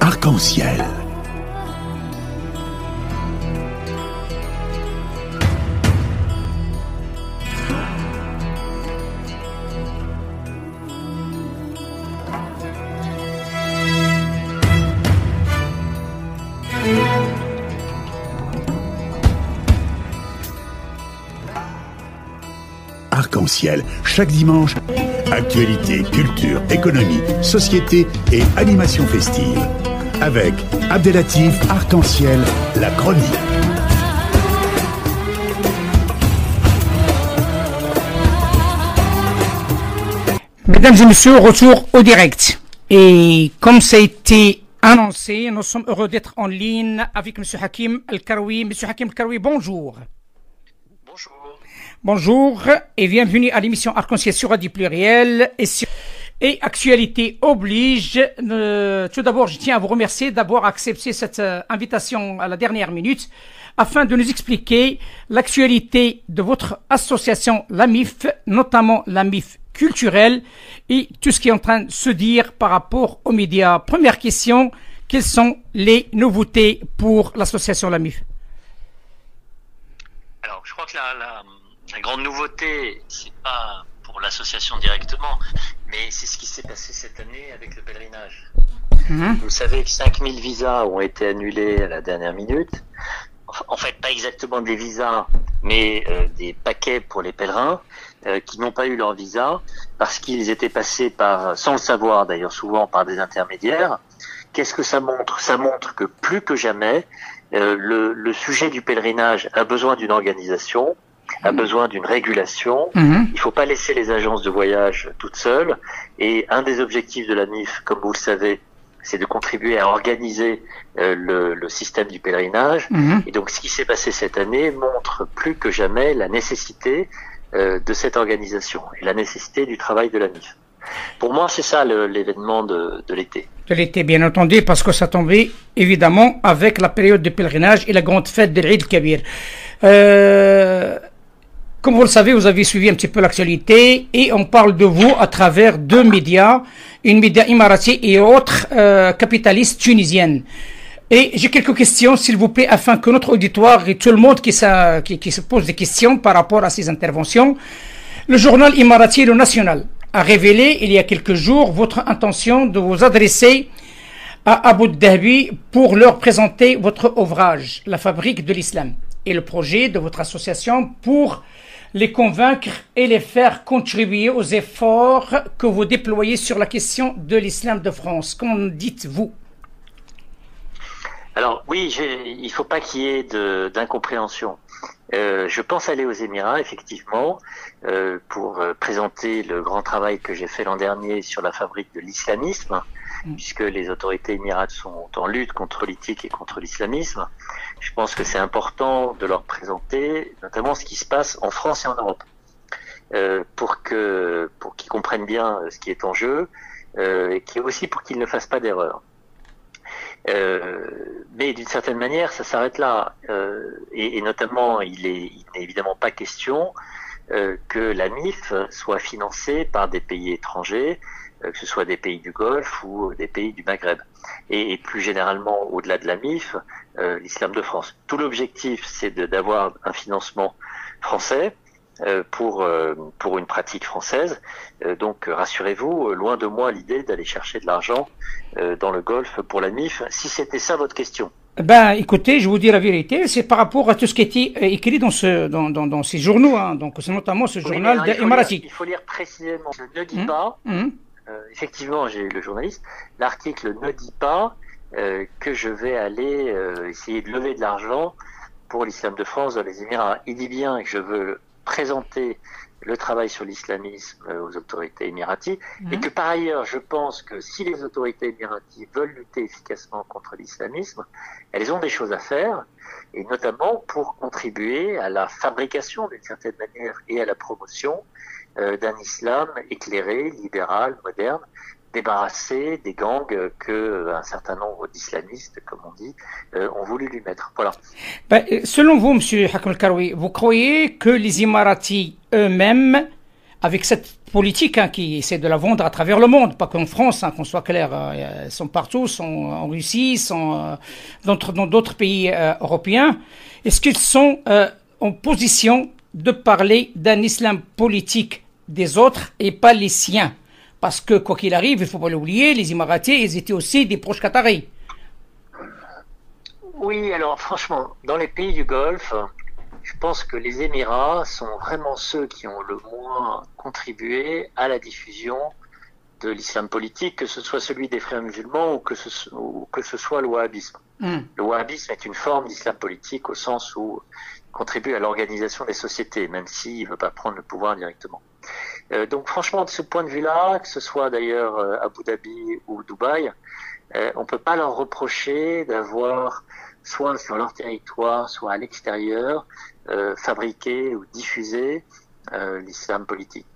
Arc-en-ciel. Arc-en-ciel, chaque dimanche, actualité, culture, économie, société et animation festive. Avec Abdelatif Arc-en-ciel, la chronique. Mesdames et messieurs, retour au direct. Et comme ça a été annoncé, nous sommes heureux d'être en ligne avec M. Hakim El-Karoui. M. Hakim El-Karoui, bonjour. Bonjour et bienvenue à l'émission Arc-en-ciel sur Radio Pluriel et Actualité oblige. Tout d'abord, je tiens à vous remercier d'avoir accepté cette invitation à la dernière minute afin de nous expliquer l'actualité de votre association, la MIF, notamment la MIF culturelle et tout ce qui est en train de se dire par rapport aux médias. Première question, quelles sont les nouveautés pour l'association la MIF? Alors, je crois que la grande nouveauté, c'est pas pour l'association directement, mais c'est ce qui s'est passé cette année avec le pèlerinage. Vous savez que 5000 visas ont été annulés à la dernière minute. En fait, pas exactement des visas, mais des paquets pour les pèlerins qui n'ont pas eu leur visa parce qu'ils étaient passés par, sans le savoir d'ailleurs, souvent par des intermédiaires. Qu'est-ce que ça montre? Ça montre que plus que jamais, le sujet du pèlerinage a besoin d'une organisation, a besoin d'une régulation. Il faut pas laisser les agences de voyage toutes seules. Et un des objectifs de la MIF, comme vous le savez, c'est de contribuer à organiser le système du pèlerinage. Et donc, ce qui s'est passé cette année montre plus que jamais la nécessité de cette organisation et la nécessité du travail de la MIF. Pour moi, c'est ça l'événement de l'été. De l'été, bien entendu, parce que ça tombait évidemment avec la période de pèlerinage et la grande fête de l'Eid Kabir. Comme vous le savez, vous avez suivi un petit peu l'actualité et on parle de vous à travers deux médias, une média émirati et autre capitaliste tunisienne. Et j'ai quelques questions, s'il vous plaît, afin que notre auditoire et tout le monde qui se pose des questions par rapport à ces interventions. Le journal émirati Le National a révélé il y a quelques jours votre intention de vous adresser à Abu Dhabi pour leur présenter votre ouvrage, La fabrique de l'islam, et le projet de votre association pour les convaincre et les faire contribuer aux efforts que vous déployez sur la question de l'islam de France. Qu'en dites-vous? Alors oui, il faut pas qu'il y ait d'incompréhension. Je pense aller aux Émirats, effectivement, pour présenter le grand travail que j'ai fait l'an dernier sur la fabrique de l'islamisme, puisque les autorités émirates sont en lutte contre l'éthique et contre l'islamisme. Je pense que c'est important de leur présenter notamment ce qui se passe en France et en Europe, pour qu'ils comprennent bien ce qui est en jeu, et aussi pour qu'ils ne fassent pas d'erreur. Mais d'une certaine manière, ça s'arrête là. Et notamment, il n'est évidemment pas question que la MIF soit financée par des pays étrangers, que ce soit des pays du Golfe ou des pays du Maghreb. Et plus généralement, au-delà de la MIF, l'islam de France. Tout l'objectif, c'est d'avoir un financement français pour une pratique française. Donc rassurez-vous, loin de moi l'idée d'aller chercher de l'argent dans le Golfe pour la MIF, si c'était ça votre question. Ben, écoutez, je vous dis la vérité, c'est par rapport à tout ce qui était écrit dans ces journaux, hein. Donc c'est notamment ce journal émirati. Il faut lire précisément. Je ne dis pas, effectivement, j'ai le journaliste, l'article ne dit pas que je vais aller essayer de lever de l'argent pour l'islam de France dans les Émirats. Il dit bien que je veux présenter le travail sur l'islamisme aux autorités émiraties et que par ailleurs je pense que si les autorités émiraties veulent lutter efficacement contre l'islamisme, elles ont des choses à faire et notamment pour contribuer à la fabrication d'une certaine manière et à la promotion d'un islam éclairé, libéral, moderne, débarrassé des gangs que un certain nombre d'islamistes, comme on dit, ont voulu lui mettre. Voilà. Selon vous, Monsieur Hakim El-Karoui, vous croyez que les Émiratis eux-mêmes avec cette politique qui essaie de la vendre à travers le monde, pas qu'en France, qu'on soit clair, ils sont partout, sont en Russie, sont dans d'autres pays européens. Est-ce qu'ils sont en position de parler d'un islam politique des autres et pas les siens? Parce que, quoi qu'il arrive, il ne faut pas l'oublier, les Émiratis, ils étaient aussi des proches qataris. Oui, alors franchement, dans les pays du Golfe, je pense que les Émirats sont vraiment ceux qui ont le moins contribué à la diffusion de l'islam politique, que ce soit celui des frères musulmans ou que ce soit le wahhabisme. Le wahhabisme est une forme d'islam politique au sens où il contribue à l'organisation des sociétés, même s'il ne veut pas prendre le pouvoir directement. Donc franchement, de ce point de vue-là, que ce soit d'ailleurs Abu Dhabi ou Dubaï, on ne peut pas leur reprocher d'avoir, soit sur leur territoire, soit à l'extérieur, fabriqué ou diffusé l'islam politique.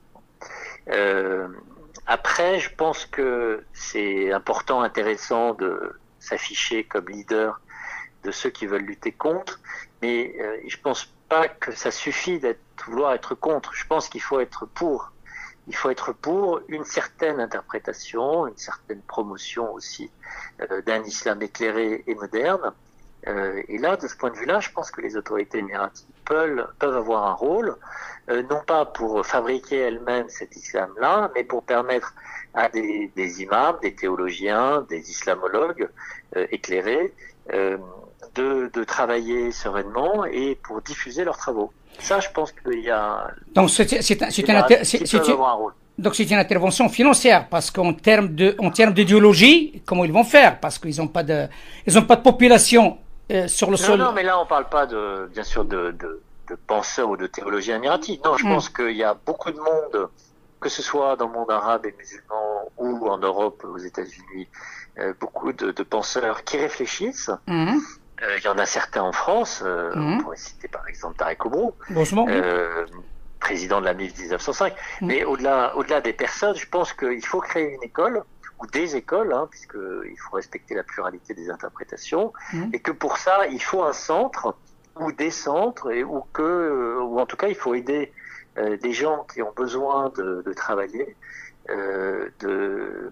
Après, je pense que c'est important, intéressant de s'afficher comme leader de ceux qui veulent lutter contre, mais je pense pas que ça suffit vouloir être contre. Je pense qu'il faut être pour. Il faut être pour une certaine interprétation, une certaine promotion aussi d'un islam éclairé et moderne. Et là, de ce point de vue-là, je pense que les autorités émiraties peuvent avoir un rôle, non pas pour fabriquer elles-mêmes cet islam-là, mais pour permettre à des imams, des théologiens, des islamologues éclairés de travailler sereinement et pour diffuser leurs travaux. Ça, je pense qu'il y a... Donc, c'est une intervention financière, parce qu'en termes d'idéologie, comment ils vont faire? Parce qu'ils n'ont pas de population sur le sol. Non, mais là, on ne parle pas bien sûr de penseurs ou de théologiens émiratis. Non, je pense qu'il y a beaucoup de monde, que ce soit dans le monde arabe et musulman ou en Europe, aux États-Unis, beaucoup de penseurs qui réfléchissent. Il y en a certains en France, on pourrait citer par exemple Tarek Oubrou, président de la MIF 1905. Mais au-delà des personnes, je pense qu'il faut créer une école, ou des écoles, puisqu'il faut respecter la pluralité des interprétations, et que pour ça, il faut un centre, ou des centres, ou en tout cas, il faut aider des gens qui ont besoin de travailler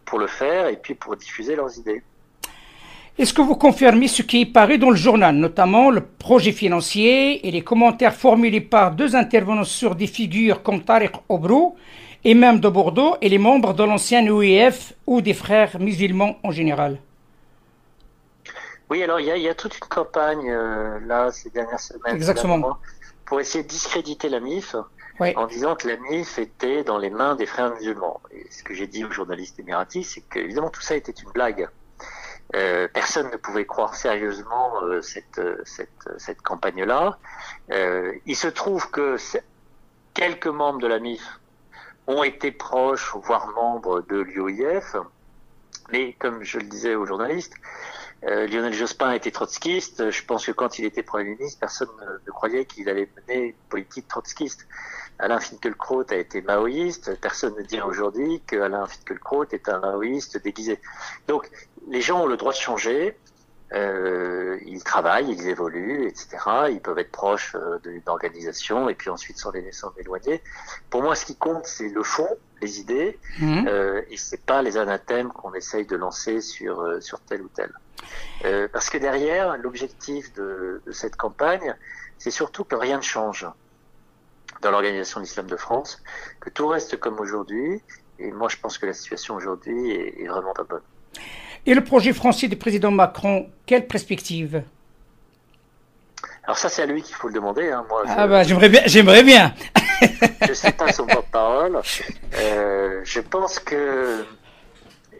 pour le faire, et puis pour diffuser leurs idées. Est-ce que vous confirmez ce qui est paru dans le journal, notamment le projet financier et les commentaires formulés par deux intervenants sur des figures comme Tarek Oubrou, et même de Bordeaux, et les membres de l'ancien OIF ou des frères musulmans en général? Oui, alors il y a toute une campagne là ces dernières semaines. Exactement. Pour essayer de discréditer la MIF, en disant que la MIF était dans les mains des frères musulmans. Et ce que j'ai dit aux journalistes émiratis, c'est que évidemment tout ça était une blague. Personne ne pouvait croire sérieusement cette campagne-là. Il se trouve que quelques membres de la MIF ont été proches, voire membres de l'UOIF, mais comme je le disais aux journalistes, Lionel Jospin était trotskiste. Je pense que quand il était Premier ministre, personne ne croyait qu'il allait mener une politique trotskiste. Alain Finkielkraut a été maoïste. Personne ne dirait aujourd'hui que Alain Finkielkraut est un maoïste déguisé. Donc, les gens ont le droit de changer. Ils travaillent, ils évoluent, etc. Ils peuvent être proches d'une organisation et puis ensuite s'en éloigner. Pour moi, ce qui compte, c'est le fond, les idées, et c'est pas les anathèmes qu'on essaye de lancer sur tel ou tel. Parce que derrière, l'objectif de cette campagne, c'est surtout que rien ne change dans l'organisation de l'Islam de France, que tout reste comme aujourd'hui. Et moi, je pense que la situation aujourd'hui est vraiment pas bonne. Et le projet français du président Macron, quelle perspective? Alors ça, c'est à lui qu'il faut le demander. Moi, j'aimerais bien. Je ne suis pas son porte-parole. Je pense que,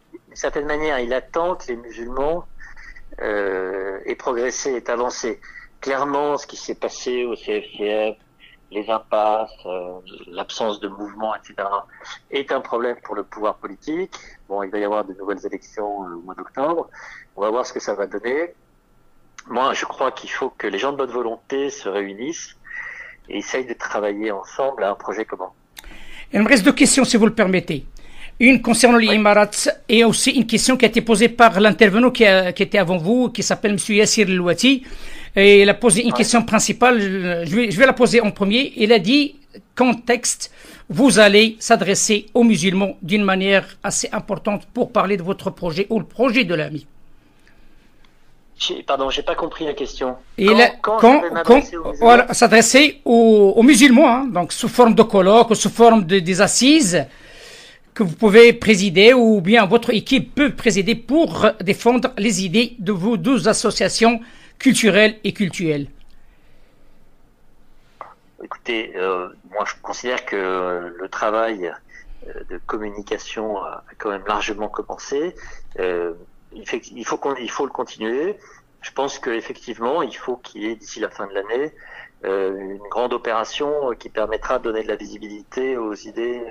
d'une certaine manière, il attend que les musulmans aient progressé, aient avancé. Clairement, ce qui s'est passé au CFCF, les impasses, l'absence de mouvement, etc., est un problème pour le pouvoir politique. Bon, il va y avoir de nouvelles élections au mois d'octobre. On va voir ce que ça va donner. Moi, je crois qu'il faut que les gens de bonne volonté se réunissent et essayent de travailler ensemble à un projet commun. Il me reste deux questions, si vous le permettez. Une concernant les Émirats et aussi une question qui a été posée par l'intervenant qui était avant vous, qui s'appelle M. Yassir Louati. Et il a posé une question principale, je vais la poser en premier. Il a dit contexte vous allez s'adresser aux musulmans d'une manière assez importante pour parler de votre projet ou le projet de l'ami. Pardon, j'ai pas compris la question. Et voilà, s'adresser aux musulmans, hein, donc sous forme de colloque, sous forme des assises que vous pouvez présider ou bien votre équipe peut présider pour défendre les idées de vos 12 associations culturelles et cultuelles. Écoutez, moi je considère que le travail de communication a quand même largement commencé. Il faut le continuer. Je pense qu'effectivement, il faut qu'il y ait d'ici la fin de l'année une grande opération qui permettra de donner de la visibilité aux idées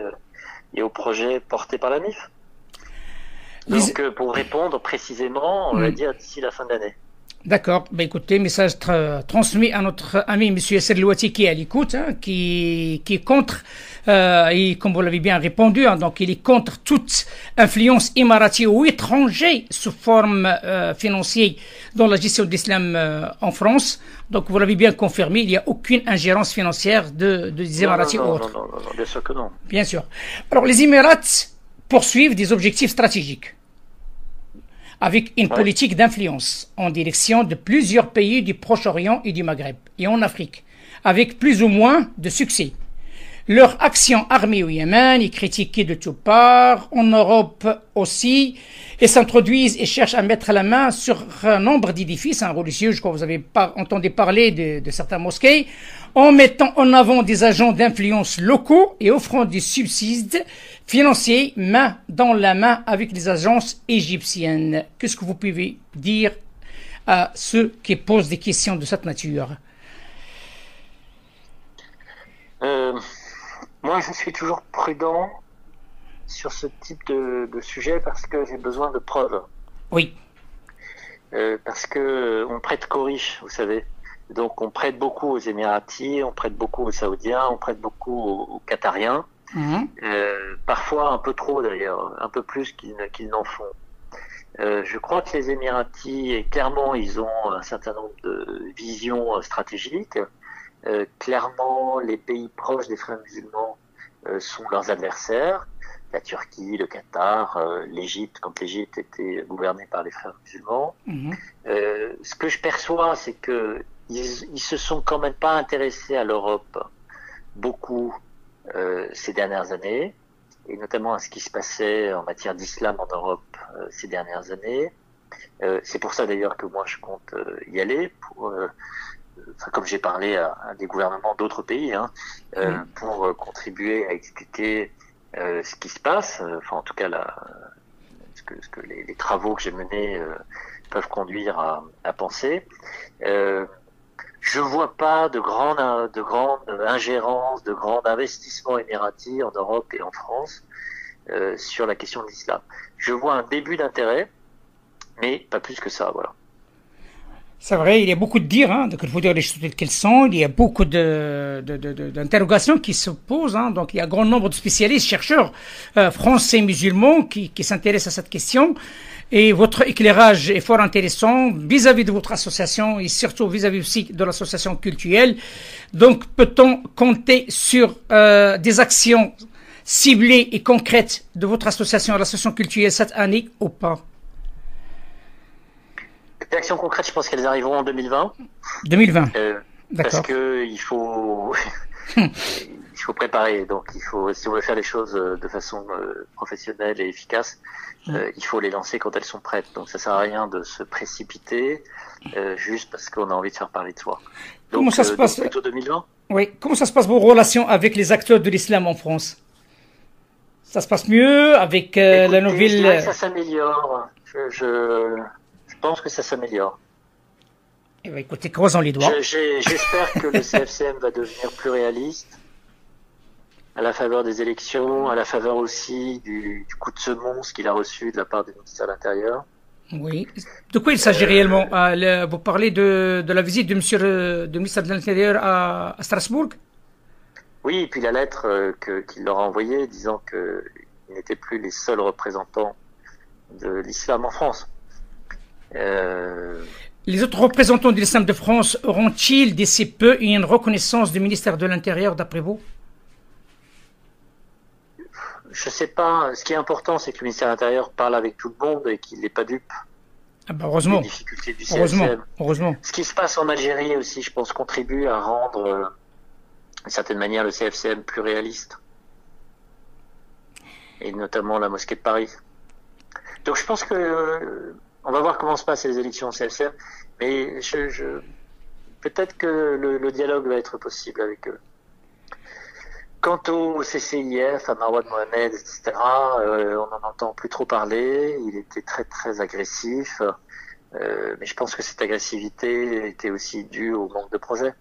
et aux projets portés par la MIF. Donc, pour répondre précisément, on va dire d'ici la fin de l'année. D'accord. Ben écoutez, message transmis à notre ami M. Yasser Louati qui est à l'écoute, hein, qui est contre, et comme vous l'avez bien répondu, hein, donc il est contre toute influence émiratie ou étrangère sous forme financière dans la gestion de l'islam en France. Donc vous l'avez bien confirmé, il n'y a aucune ingérence financière des Émiratis ou autres. Non, bien sûr que non. Bien sûr. Alors les Émirats poursuivent des objectifs stratégiques avec une politique d'influence en direction de plusieurs pays du Proche-Orient et du Maghreb, et en Afrique, avec plus ou moins de succès. Leur action armée au Yémen est critiquée de toutes parts, en Europe aussi, et s'introduisent et cherchent à mettre la main sur un nombre d'édifices religieux, je crois que vous avez entendu parler de certaines mosquées, en mettant en avant des agents d'influence locaux et offrant des subsides financiers main dans la main avec les agences égyptiennes. Qu'est-ce que vous pouvez dire à ceux qui posent des questions de cette nature? Moi, je suis toujours prudent sur ce type de sujet parce que j'ai besoin de preuves. Oui. Parce que on prête qu'aux riches, vous savez. Donc, on prête beaucoup aux Émiratis, on prête beaucoup aux Saoudiens, on prête beaucoup aux Qatariens. Parfois un peu trop d'ailleurs, un peu plus qu'ils n'en font. Je crois que les Émiratis, clairement, ils ont un certain nombre de visions stratégiques. Clairement, les pays proches des frères musulmans sont leurs adversaires. La Turquie, le Qatar, l'Égypte, quand l'Égypte était gouvernée par les frères musulmans. Ce que je perçois, c'est que ils se sont quand même pas intéressés à l'Europe beaucoup ces dernières années, et notamment à ce qui se passait en matière d'islam en Europe ces dernières années. C'est pour ça d'ailleurs que moi je compte y aller, comme j'ai parlé à des gouvernements d'autres pays, pour contribuer à expliquer ce qui se passe, enfin en tout cas ce que les travaux que j'ai menés peuvent conduire à penser. Je vois pas de grande ingérence, de grand investissement émirati en Europe et en France sur la question de l'islam. Je vois un début d'intérêt, mais pas plus que ça, voilà. C'est vrai, il y a beaucoup de dires, donc il faut dire les choses telles qu'elles sont. Il y a beaucoup d'interrogations qui se posent. Donc il y a un grand nombre de spécialistes, chercheurs français musulmans qui s'intéressent à cette question. Et votre éclairage est fort intéressant vis-à-vis de votre association et surtout vis-à-vis aussi de l'association culturelle. Donc peut-on compter sur des actions ciblées et concrètes de votre association, l'association culturelle cette année ou pas? Les actions concrètes, je pense qu'elles arriveront en 2020. 2020. Parce que il faut préparer. Donc si on veut faire les choses de façon professionnelle et efficace, il faut les lancer quand elles sont prêtes. Donc ça sert à rien de se précipiter juste parce qu'on a envie de faire parler de soi. Donc, comment ça se passe plutôt 2020. Oui. Comment ça se passe vos relations avec les acteurs de l'islam en France? Ça se passe mieux avec la nouvelle. Je dirais que ça s'améliore. Je pense que ça s'améliore. Eh bien, écoutez, croisons les doigts. J'espère que le CFCM va devenir plus réaliste à la faveur des élections, à la faveur aussi du coup de semonce qu'il a reçu de la part du ministère de l'Intérieur. Oui. De quoi il s'agit réellement? Vous parlez de la visite du ministère de l'Intérieur à Strasbourg? Oui, et puis la lettre qu'il leur a envoyée disant qu'ils n'étaient plus les seuls représentants de l'islam en France. Les autres représentants de l'islam de France auront-ils d'ici peu une reconnaissance du ministère de l'Intérieur d'après vous? je sais pas. Ce qui est important, c'est que le ministère de l'Intérieur parle avec tout le monde et qu'il n'est pas dupe. Ah bah heureusement. Des difficultés du CFCM. Heureusement. Ce qui se passe en Algérie aussi, je pense, contribue à rendre, d'une certaine manière, le CFCM plus réaliste. Et notamment la mosquée de Paris. Donc je pense que on va voir comment se passent les élections au CFCM, mais peut-être que le dialogue va être possible avec eux. Quant au CCIF, à Marwan Mohamed, etc., on n'en entend plus trop parler. Il était très très agressif, mais je pense que cette agressivité était aussi due au manque de projet.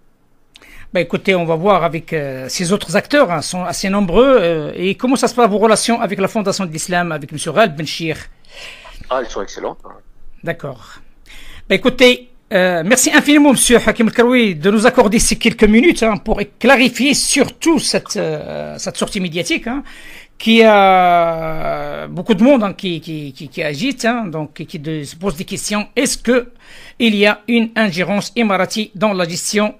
Bah écoutez, on va voir avec ces autres acteurs, hein, sont assez nombreux. Et comment ça se passe vos relations avec la Fondation de l'Islam, avec M. Ghalb Benchir? Ah, elles sont excellentes. D'accord. Bah écoutez, merci infiniment, M. Hakim El-Karoui, de nous accorder ces quelques minutes hein, pour clarifier surtout cette sortie médiatique hein, qui a beaucoup de monde hein, qui agite, hein, donc qui se pose des questions. Est-ce que il y a une ingérence émiratie dans la gestion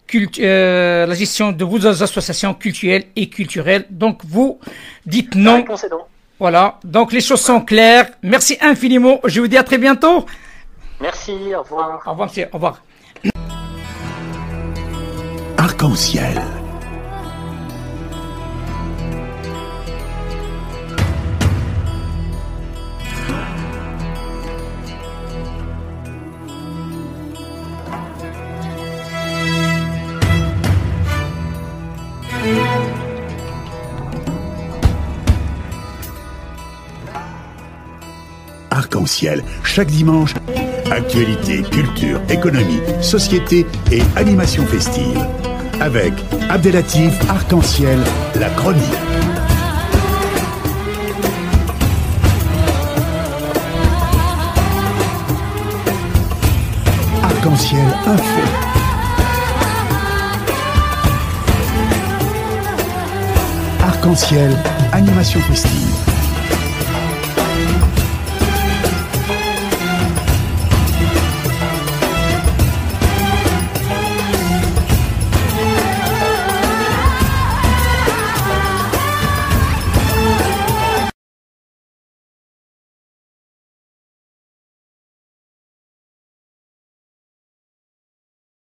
de vos associations culturelles et culturelles? Donc vous dites non. La réponse est non. Voilà, donc les choses sont claires. Merci infiniment. Je vous dis à très bientôt. Merci, au revoir. Au revoir, monsieur. Au revoir. Arc-en-ciel. Arc-en-ciel, chaque dimanche, actualité, culture, économie, société et animation festive. Avec Abdelatif Arc-en-ciel, la chronique. Arc-en-ciel info. Arc-en-ciel, animation festive.